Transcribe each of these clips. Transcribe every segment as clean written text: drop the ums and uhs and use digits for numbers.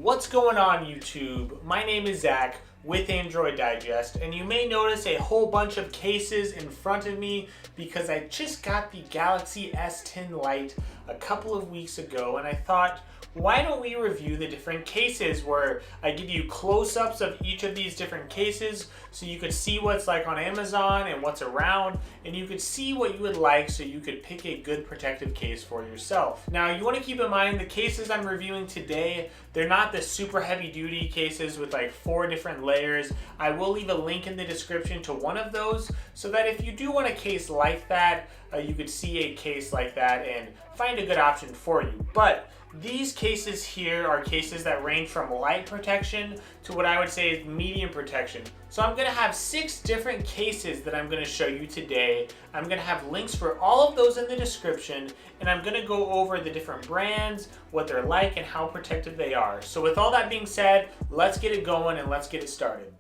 What's going on, YouTube? My name is Zach with Android Digest, and you may notice a whole bunch of cases in front of me because I just got the Galaxy S10 Lite a couple of weeks ago, and I thought, why don't we review the different cases where I give you close-ups of each of these different cases so you could see what's like on Amazon and what's around, and you could see what you would like so you could pick a good protective case for yourself. Now, you want to keep in mind the cases I'm reviewing today, they're not the super heavy-duty cases with like 4 different layers. I will leave a link in the description to one of those so that if you do want a case like that, you could see a case like that and find a good option for you. But these cases here are cases that range from light protection to what I would say is medium protection. So I'm going to have 6 different cases that I'm going to show you today. I'm going to have links for all of those in the description, and I'm going to go over the different brands, what they're like, and how protective they are. So with all that being said, let's get it going and let's get it started.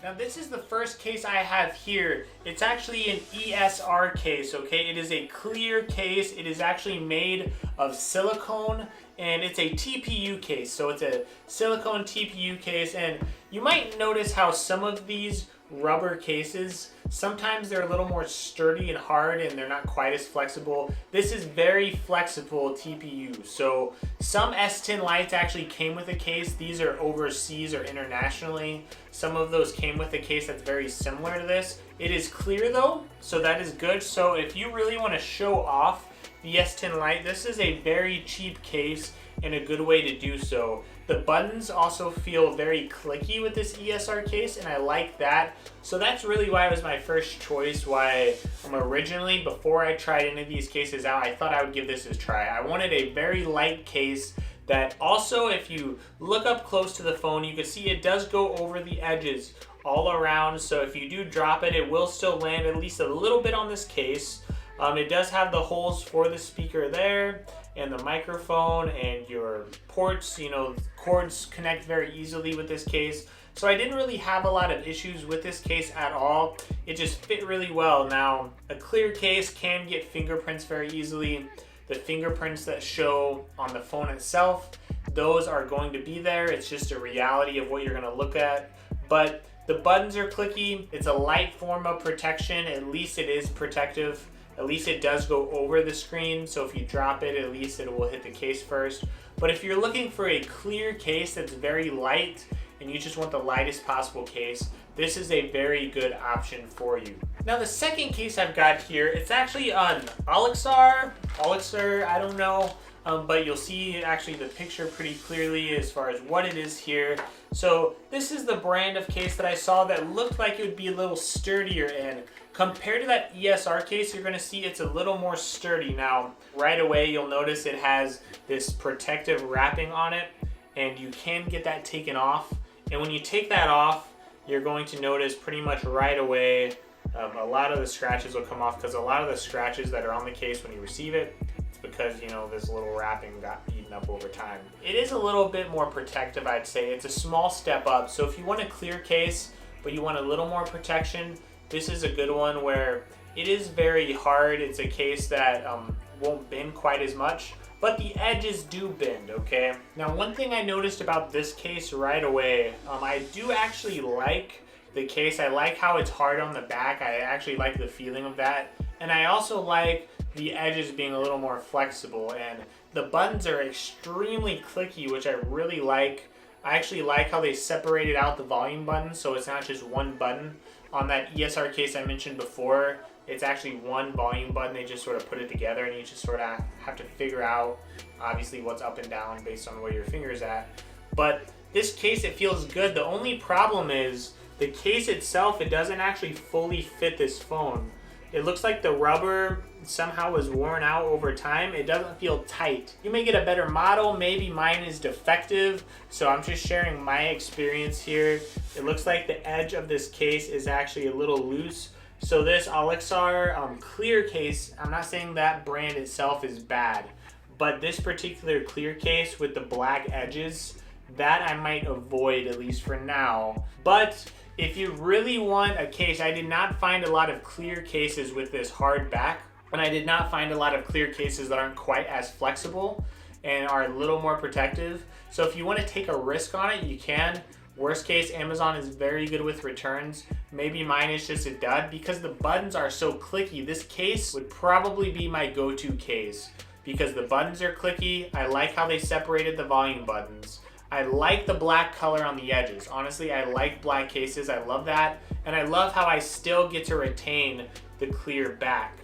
Now this is the first case I have here. It's actually an ESR case, okay? It is a clear case. It is actually made of silicone, and it's a TPU case. So it's a silicone TPU case, and you might notice how some of these rubber cases, sometimes they're a little more sturdy and hard and they're not quite as flexible. This is very flexible TPU. So some S10 Lites actually came with a case. These are overseas or internationally. Some of those came with a case that's very similar to this. It is clear though, so that is good. So if you really want to show off the S10 Lite, this is a very cheap case and a good way to do so. The buttons also feel very clicky with this ESR case, and I like that. So that's really why it was my first choice, why originally, before I tried any of these cases out, I thought I would give this a try. I wanted a very light case that also, if you look up close to the phone, you can see it does go over the edges all around. So if you do drop it, it will still land at least a little bit on this case. It does have the holes for the speaker there and the microphone and your ports, cords connect very easily with this case. So I didn't really have a lot of issues with this case at all. It just fit really well. Now, a clear case can get fingerprints very easily. The fingerprints that show on the phone itself, those are going to be there. It's just a reality of what you're gonna look at. But the buttons are clicky. It's a light form of protection. At least it is protective. At least it does go over the screen, so if you drop it, at least it will hit the case first. But if you're looking for a clear case that's very light and you just want the lightest possible case, this is a very good option for you. Now the second case I've got here, it's actually on Olixar, I don't know, but you'll see actually the picture pretty clearly as far as what it is here. So this is the brand of case that I saw that looked like it would be a little sturdier, and compared to that ESR case, you're gonna see it's a little more sturdy. Now, right away, you'll notice it has this protective wrapping on it, and you can get that taken off. And when you take that off, you're going to notice pretty much right away, a lot of the scratches will come off, because a lot of the scratches that are on the case when you receive it, it's because, this little wrapping got eaten up over time. It is a little bit more protective, I'd say. It's a small step up. So if you want a clear case, but you want a little more protection, this is a good one where it is very hard. It's a case that won't bend quite as much, but the edges do bend, okay? Now, one thing I noticed about this case right away, I do actually like the case. I like how it's hard on the back. I actually like the feeling of that. And I also like the edges being a little more flexible, and the buttons are extremely clicky, which I really like. I actually like how they separated out the volume button, so it's not just one button. On that ESR case I mentioned before, it's actually one volume button. They just sort of put it together, and you just sort of have to figure out, obviously, what's up and down based on where your finger is at. But this case, it feels good. The only problem is the case itself, it doesn't actually fully fit this phone. It looks like the rubber somehow was worn out over time. It doesn't feel tight. You may get a better model. Maybe mine is defective, so I'm just sharing my experience here. It looks like the edge of this case is actually a little loose. So this Olixar clear case, I'm not saying that brand itself is bad, but this particular clear case with the black edges, that I might avoid, at least for now. But if you really want a case, I did not find a lot of clear cases with this hard back, and I did not find a lot of clear cases that aren't quite as flexible and are a little more protective. So if you want to take a risk on it, you can. Worst case, Amazon is very good with returns. Maybe mine is just a dud. Because the buttons are so clicky, this case would probably be my go-to case. Because the buttons are clicky, I like how they separated the volume buttons. I like the black color on the edges. Honestly, I like black cases, I love that. And I love how I still get to retain the clear back.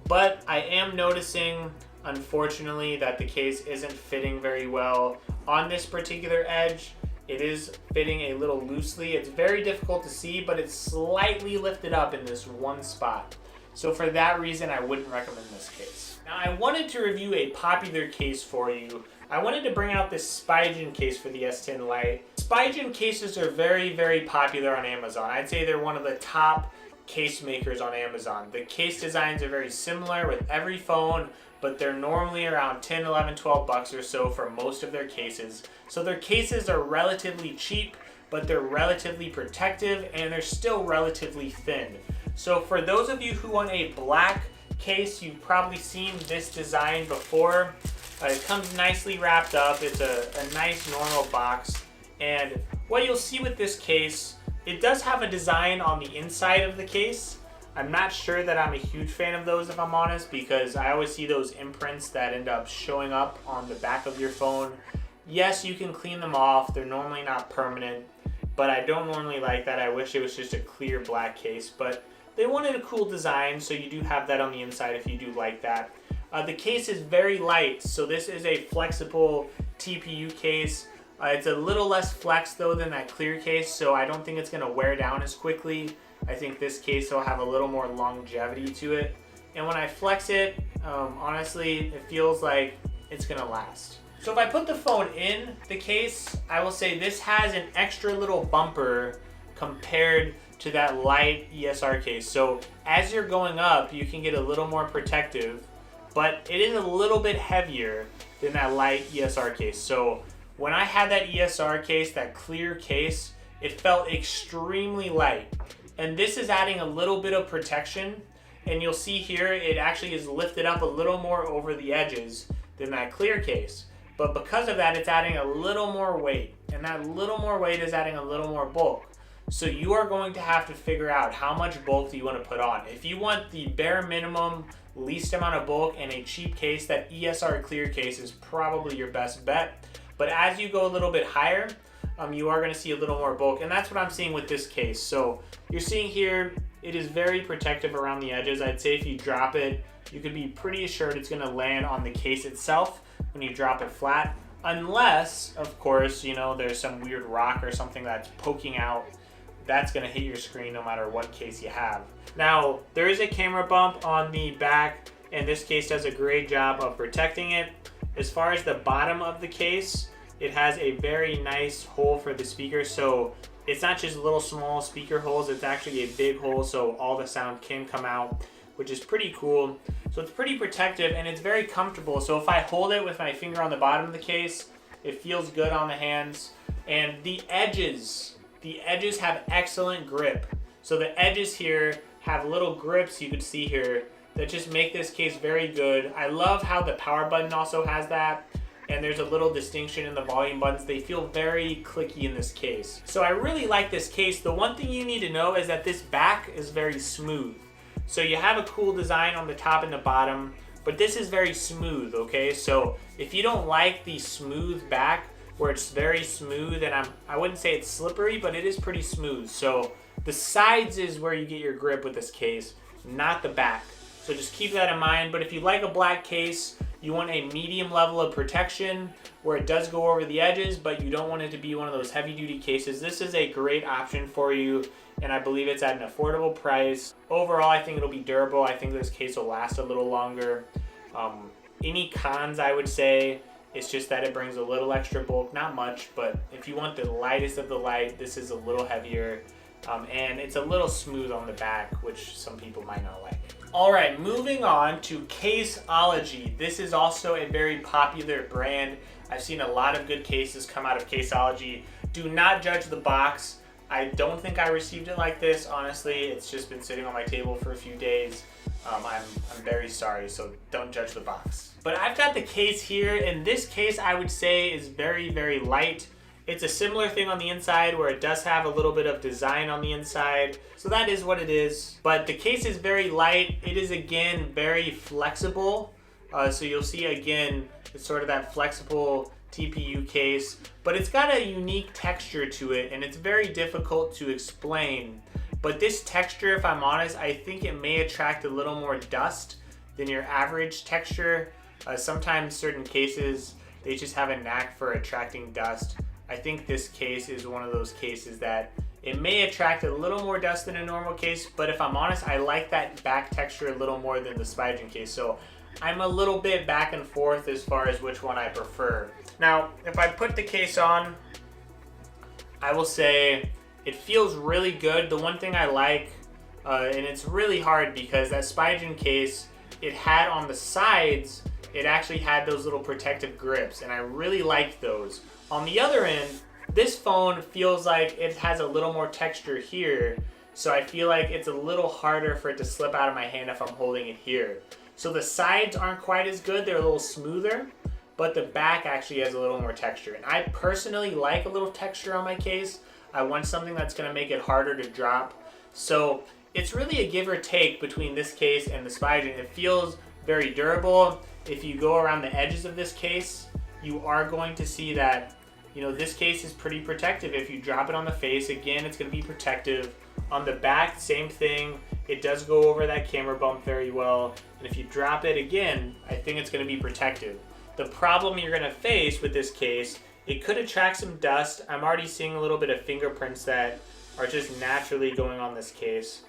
But I am noticing, unfortunately, that the case isn't fitting very well on this particular edge. It is fitting a little loosely. It's very difficult to see, but it's slightly lifted up in this one spot. So for that reason, I wouldn't recommend this case. Now, I wanted to review a popular case for you. I wanted to bring out this Spigen case for the S10 Lite. Spigen cases are very, very popular on Amazon. I'd say they're one of the top case makers on Amazon. The case designs are very similar with every phone, but they're normally around 10, 11, 12 bucks or so for most of their cases. So their cases are relatively cheap, but they're relatively protective and they're still relatively thin. So for those of you who want a black case, you've probably seen this design before. It comes nicely wrapped up. It's a nice normal box. And what you'll see with this case, it does have a design on the inside of the case. I'm not sure that I'm a huge fan of those, if I'm honest, because I always see those imprints that end up showing up on the back of your phone. Yes, you can clean them off. They're normally not permanent, but I don't normally like that. I wish it was just a clear black case, but they wanted a cool design, so you do have that on the inside if you do like that. The case is very light, so this is a flexible TPU case. It's a little less flex though than that clear case, so I don't think it's going to wear down as quickly. I think this case will have a little more longevity to it. And when I flex it, honestly, it feels like it's going to last. So if I put the phone in the case, I will say this has an extra little bumper compared to that light ESR case. So as you're going up, you can get a little more protective, but it is a little bit heavier than that light ESR case. So when I had that ESR case, that clear case, it felt extremely light. And this is adding a little bit of protection. And you'll see here, it actually is lifted up a little more over the edges than that clear case. But because of that, it's adding a little more weight. And that little more weight is adding a little more bulk. So you are going to have to figure out how much bulk do you want to put on. If you want the bare minimum, least amount of bulk and a cheap case, that ESR clear case is probably your best bet. But as you go a little bit higher, you are going to see a little more bulk. And that's what I'm seeing with this case. So you're seeing here, it is very protective around the edges. I'd say if you drop it, you could be pretty assured it's going to land on the case itself when you drop it flat. Unless, of course, you know, there's some weird rock or something that's poking out. That's going to hit your screen no matter what case you have. Now, there is a camera bump on the back, and this case does a great job of protecting it. As far as the bottom of the case, it has a very nice hole for the speaker. So it's not just little small speaker holes, it's actually a big hole so all the sound can come out, which is pretty cool. So it's pretty protective and it's very comfortable. So if I hold it with my finger on the bottom of the case, it feels good on the hands. And the edges have excellent grip. So the edges here have little grips you can see here that just make this case very good. I love how the power button also has that. And there's a little distinction in the volume buttons. They feel very clicky in this case. So I really like this case. The one thing you need to know is that this back is very smooth. So you have a cool design on the top and the bottom, but this is very smooth, okay? So if you don't like the smooth back, where it's very smooth, and I wouldn't say it's slippery, but it is pretty smooth. So the sides is where you get your grip with this case, not the back. So just keep that in mind. But if you like a black case, you want a medium level of protection where it does go over the edges, but you don't want it to be one of those heavy duty cases, this is a great option for you. And I believe it's at an affordable price. Overall, I think it'll be durable. I think this case will last a little longer. Any cons, I would say, it's just that it brings a little extra bulk, not much, but if you want the lightest of the light, this is a little heavier. And it's a little smooth on the back, which some people might not like. All right, moving on to Caseology. This is also a very popular brand. I've seen a lot of good cases come out of Caseology. Do not judge the box. I don't think I received it like this. Honestly, it's just been sitting on my table for a few days. I'm very sorry, so don't judge the box. But I've got the case here, and this case I would say is very, very light. It's a similar thing on the inside where it does have a little bit of design on the inside. So that is what it is. But the case is very light. It is, again, very flexible. So you'll see, again, it's sort of that flexible TPU case. But it's got a unique texture to it, and it's very difficult to explain. But this texture, if I'm honest, I think it may attract a little more dust than your average texture. Sometimes certain cases, they just have a knack for attracting dust. I think this case is one of those cases that it may attract a little more dust than a normal case, but if I'm honest, I like that back texture a little more than the Spigen case. So I'm a little bit back and forth as far as which one I prefer. Now, if I put the case on, I will say it feels really good. The one thing I like, and it's really hard because that Spigen case, it had on the sides, it actually had those little protective grips, and I really liked those. On the other end, this phone feels like it has a little more texture here, so I feel like it's a little harder for it to slip out of my hand if I'm holding it here. So the sides aren't quite as good, they're a little smoother, but the back actually has a little more texture. And I personally like a little texture on my case. I want something that's gonna make it harder to drop. So it's really a give or take between this case and the Spigen. It feels very durable. If you go around the edges of this case, you are going to see that, this case is pretty protective. If you drop it on the face, again, it's going to be protective. On the back, same thing. It does go over that camera bump very well. And if you drop it again, I think it's going to be protective. The problem you're going to face with this case, it could attract some dust. I'm already seeing a little bit of fingerprints that are just naturally going on this case.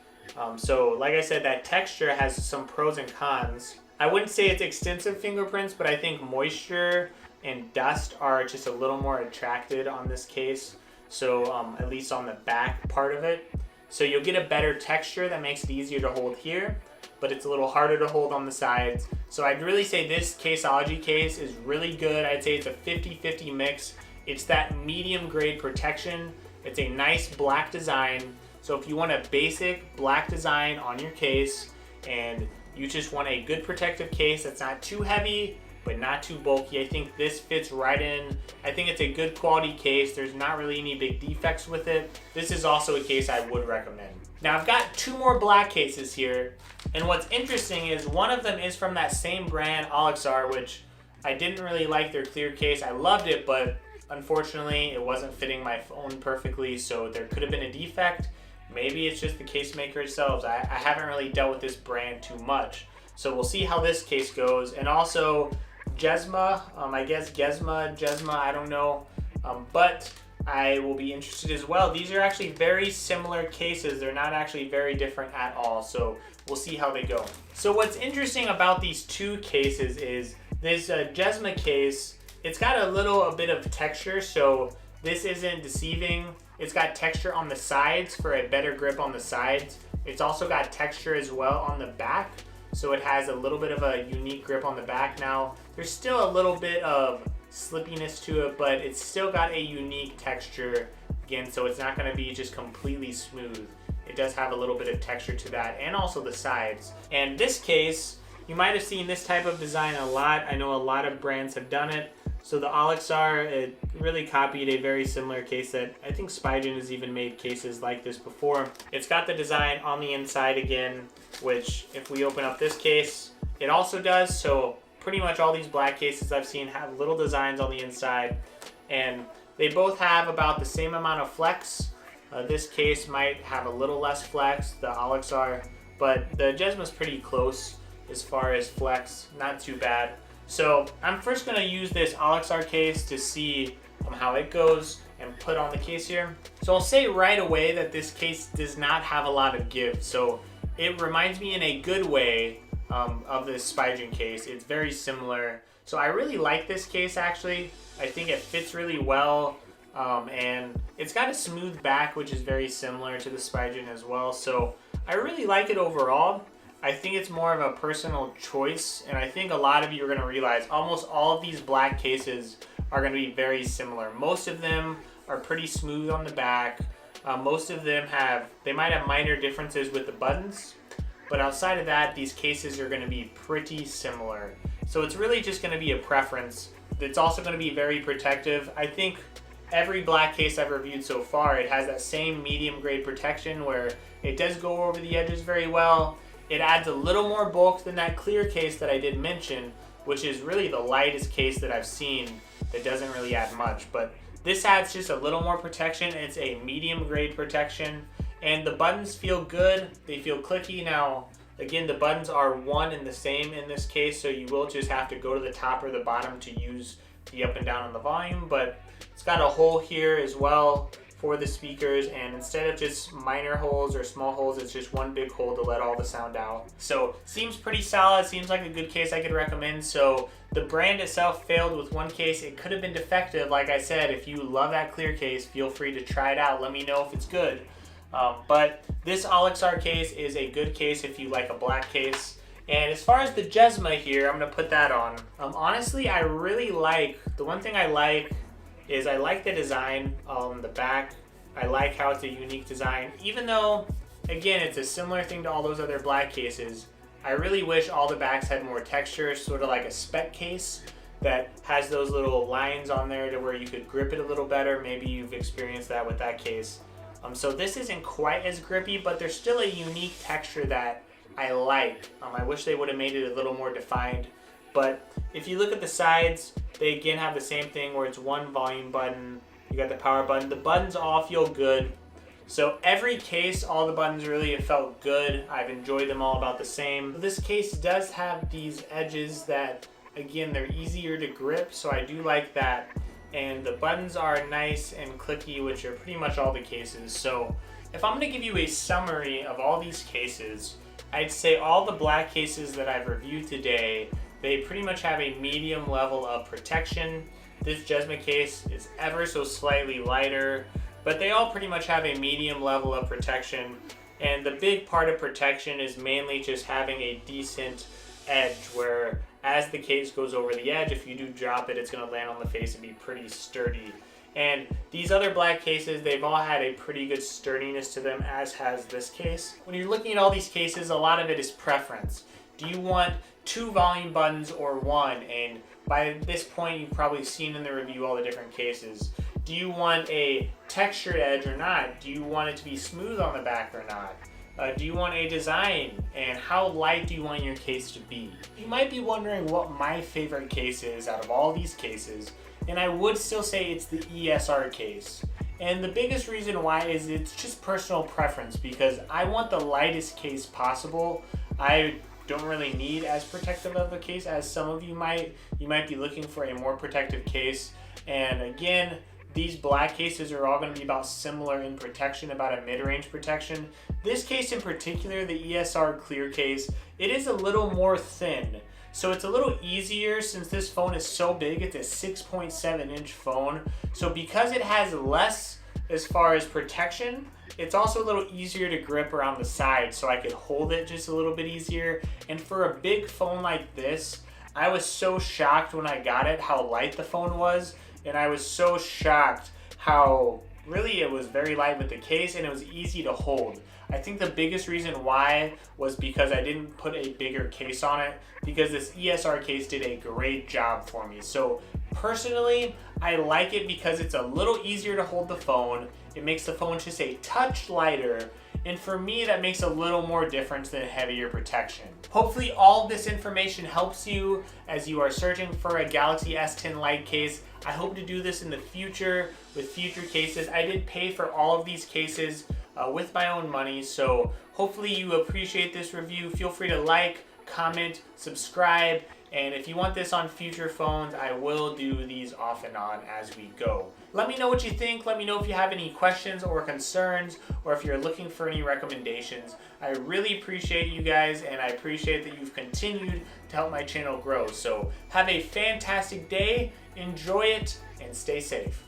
So like I said, that texture has some pros and cons. I wouldn't say it's extensive fingerprints, but I think moisture and dust are just a little more attracted on this case. So at least on the back part of it. So you'll get a better texture that makes it easier to hold here, but it's a little harder to hold on the sides. So I'd really say this Caseology case is really good. I'd say it's a 50-50 mix. It's that medium grade protection. It's a nice black design. So if you want a basic black design on your case and you just want a good protective case that's not too heavy, but not too bulky, I think this fits right in. I think it's a good quality case. There's not really any big defects with it. This is also a case I would recommend. Now I've got two more black cases here, and what's interesting is one of them is from that same brand, Olixar, which I didn't really like their clear case. I loved it, but unfortunately it wasn't fitting my phone perfectly, so there could have been a defect. Maybe it's just the case maker itself. I haven't really dealt with this brand too much. So we'll see how this case goes. And also Gesma, I guess Gesma, I don't know. But I will be interested as well. These are actually very similar cases. They're not actually very different at all. So we'll see how they go. So what's interesting about these two cases is this Gesma case, it's got a bit of texture. So this isn't deceiving. It's got texture on the sides for a better grip on the sides. It's also got texture as well on the back. So it has a little bit of a unique grip on the back. Now, there's still a little bit of slippiness to it, but it's still got a unique texture. Again, so it's not gonna be just completely smooth. It does have a little bit of texture to that, and also the sides. And this case, you might have seen this type of design a lot. I know a lot of brands have done it. So the Olixar, it really copied a very similar case that I think Spigen has even made cases like this before. It's got the design on the inside again, which if we open up this case, it also does. So pretty much all these black cases I've seen have little designs on the inside, and they both have about the same amount of flex. This case might have a little less flex, the Olixar, but the Gesma's pretty close as far as flex, not too bad. So I'm first going to use this Olixar case to see how it goes and put on the case here. So I'll say right away that this case does not have a lot of give. So it reminds me in a good way of this Spigen case. It's very similar. So I really like this case actually. I think it fits really well. And it's got a smooth back, which is very similar to the Spigen as well. So I really like it overall. I think it's more of a personal choice, and I think a lot of you are going to realize almost all of these black cases are going to be very similar. Most of them are pretty smooth on the back. Most of them they might have minor differences with the buttons, but outside of that, these cases are going to be pretty similar. So it's really just going to be a preference. It's also going to be very protective. I think every black case I've reviewed so far, it has that same medium grade protection where it does go over the edges very well. It adds a little more bulk than that clear case that I did mention, which is really the lightest case that I've seen that doesn't really add much. But this adds just a little more protection. It's a medium grade protection, and the buttons feel good. They feel clicky. Now, again, the buttons are one and the same in this case, so you will just have to go to the top or the bottom to use the up and down on the volume, but it's got a hole here as well for the speakers, and instead of just minor holes or small holes, it's just one big hole to let all the sound out. So seems pretty solid, seems like a good case I could recommend. So the brand itself failed with one case. It could have been defective. Like I said, if you love that clear case, feel free to try it out. Let me know if it's good. But this Olixar case is a good case if you like a black case. And as far as the Gesma here, I'm going to put that on. Honestly, I really like, the one thing I like is I like the design on the back. I like how it's a unique design. Even though, again, it's a similar thing to all those other black cases, I really wish all the backs had more texture, sort of like a spec case that has those little lines on there to where you could grip it a little better. Maybe you've experienced that with that case. So this isn't quite as grippy, but there's still a unique texture that I like. I wish they would have made it a little more defined. But if you look at the sides, they again have the same thing where it's one volume button. You got the power button. The buttons all feel good. So every case, all the buttons really have felt good. I've enjoyed them all about the same. This case does have these edges that, again, they're easier to grip, so I do like that. And the buttons are nice and clicky, which are pretty much all the cases. So if I'm going to give you a summary of all these cases, I'd say all the black cases that I've reviewed today, they pretty much have a medium level of protection. This Gesma case is ever so slightly lighter, but they all pretty much have a medium level of protection. And the big part of protection is mainly just having a decent edge where as the case goes over the edge, if you do drop it, it's going to land on the face and be pretty sturdy. And these other black cases, they've all had a pretty good sturdiness to them, as has this case. When you're looking at all these cases, a lot of it is preference. Do you want 2 volume buttons or 1? And by this point, you've probably seen in the review all the different cases. Do you want a textured edge or not? Do you want it to be smooth on the back or not? Do you want a design? And how light do you want your case to be? You might be wondering what my favorite case is out of all these cases, and I would still say it's the ESR case. And the biggest reason why is it's just personal preference, because I want the lightest case possible. I don't really need as protective of a case as some of you might. You might be looking for a more protective case. And again, these black cases are all going to be about similar in protection, about a mid-range protection. This case in particular, the ESR clear case, it is a little more thin. So it's a little easier since this phone is so big. It's a 6.7 inch phone. So because it has less as far as protection, it's also a little easier to grip around the side, so I could hold it just a little bit easier. And for a big phone like this, I was so shocked when I got it how light the phone was. And I was so shocked how really it was very light with the case and it was easy to hold. I think the biggest reason why was because I didn't put a bigger case on it, because this ESR case did a great job for me. So personally, I like it because it's a little easier to hold the phone. It makes the phone just a touch lighter. And for me, that makes a little more difference than heavier protection. Hopefully all of this information helps you as you are searching for a Galaxy S10 Lite case. I hope to do this in the future with future cases. I did pay for all of these cases with my own money, so hopefully you appreciate this review. Feel free to like, comment, subscribe, and if you want this on future phones, I will do these off and on as we go. Let me know what you think. Let me know if you have any questions or concerns, or if you're looking for any recommendations. I really appreciate you guys, and I appreciate that you've continued to help my channel grow. So have a fantastic day, enjoy it, and stay safe.